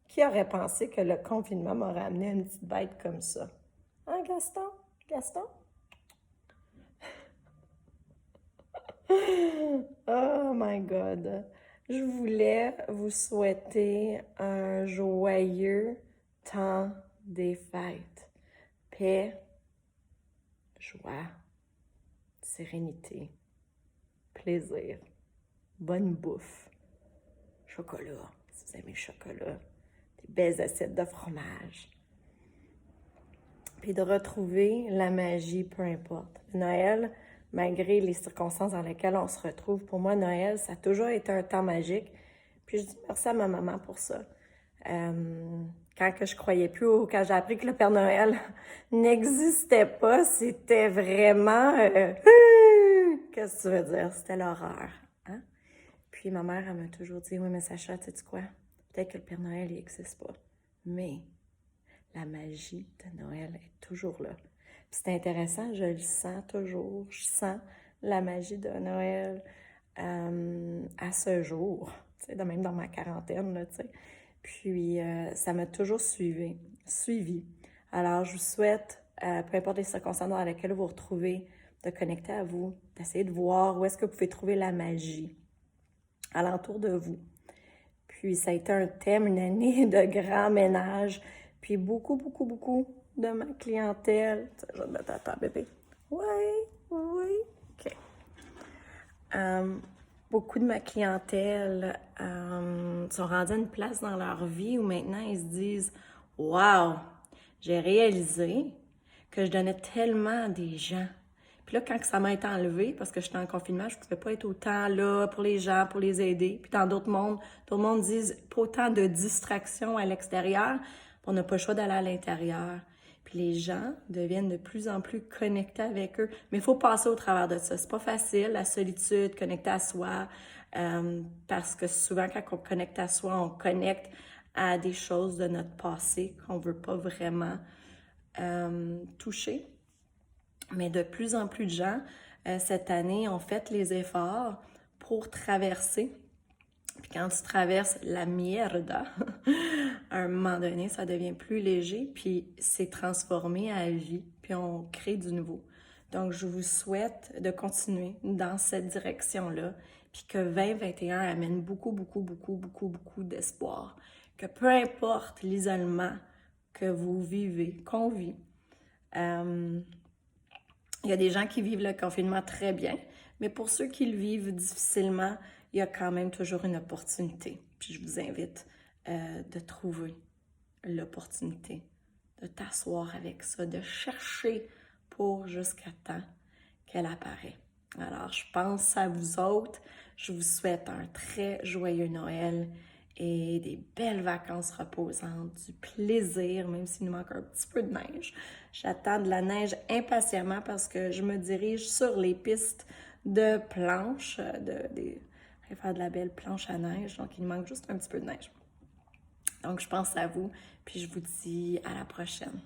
Qui aurait pensé que le confinement m'aurait amené à une petite bête comme ça? Hein, Gaston? Gaston? Oh my God. Je voulais vous souhaiter un joyeux temps des fêtes. Paix, joie, sérénité, plaisir, bonne bouffe, chocolat, si vous aimez le chocolat, des belles assiettes de fromage. Puis de retrouver la magie, peu importe. Noël, malgré les circonstances dans lesquelles on se retrouve, pour moi, Noël, ça a toujours été un temps magique. Puis je dis merci à ma maman pour ça. Quand que je croyais plus, ou quand j'ai appris que le Père Noël n'existait pas, c'était vraiment... qu'est-ce que tu veux dire? C'était l'horreur. Hein? Puis ma mère, elle m'a toujours dit, oui, mais Sacha, tu sais quoi? Peut-être que le Père Noël, il n'existe pas. Mais la magie de Noël est toujours là. Puis c'est intéressant, je le sens toujours. Je sens la magie de Noël à ce jour, tu sais, même dans ma quarantaine, là, tu sais. Puis ça m'a toujours suivi. Alors, je vous souhaite, peu importe les circonstances dans lesquelles vous vous retrouvez, de connecter à vous, d'essayer de voir où est-ce que vous pouvez trouver la magie alentour de vous. Puis ça a été un thème, une année de grand ménage. Puis beaucoup de ma clientèle. Je vais te mettre à ta bébé. Oui, oui. OK. Beaucoup de ma clientèle sont rendus à une place dans leur vie où maintenant ils se disent « Wow, j'ai réalisé que je donnais tellement à des gens. » Puis là, quand ça m'a été enlevé, parce que j'étais en confinement, je ne pouvais pas être autant là pour les gens, pour les aider. Puis dans d'autres mondes disent pas autant de distractions à l'extérieur, on n'a pas le choix d'aller à l'intérieur. Puis les gens deviennent de plus en plus connectés avec eux. Mais il faut passer au travers de ça. C'est pas facile, la solitude, connecter à soi, parce que souvent, quand on connecte à soi, on connecte à des choses de notre passé qu'on veut pas vraiment toucher. Mais de plus en plus de gens, cette année, ont fait les efforts pour traverser. Puis quand tu traverses la mierda, à un moment donné, ça devient plus léger, puis c'est transformé à vie, puis on crée du nouveau. Donc, je vous souhaite de continuer dans cette direction-là, puis que 2021 amène beaucoup d'espoir. Que peu importe l'isolement que vous vivez, qu'on vit, il y a des gens qui vivent le confinement très bien, mais pour ceux qui le vivent difficilement, il y a quand même toujours une opportunité. Puis je vous invite de trouver l'opportunité, de t'asseoir avec ça, de chercher pour jusqu'à temps qu'elle apparaît. Alors, je pense à vous autres. Je vous souhaite un très joyeux Noël et des belles vacances reposantes, du plaisir, même s'il nous manque un petit peu de neige. J'attends de la neige impatiemment parce que je me dirige sur les pistes de planches, je vais faire de la belle planche à neige, donc il nous manque juste un petit peu de neige. Donc, je pense à vous, puis je vous dis à la prochaine.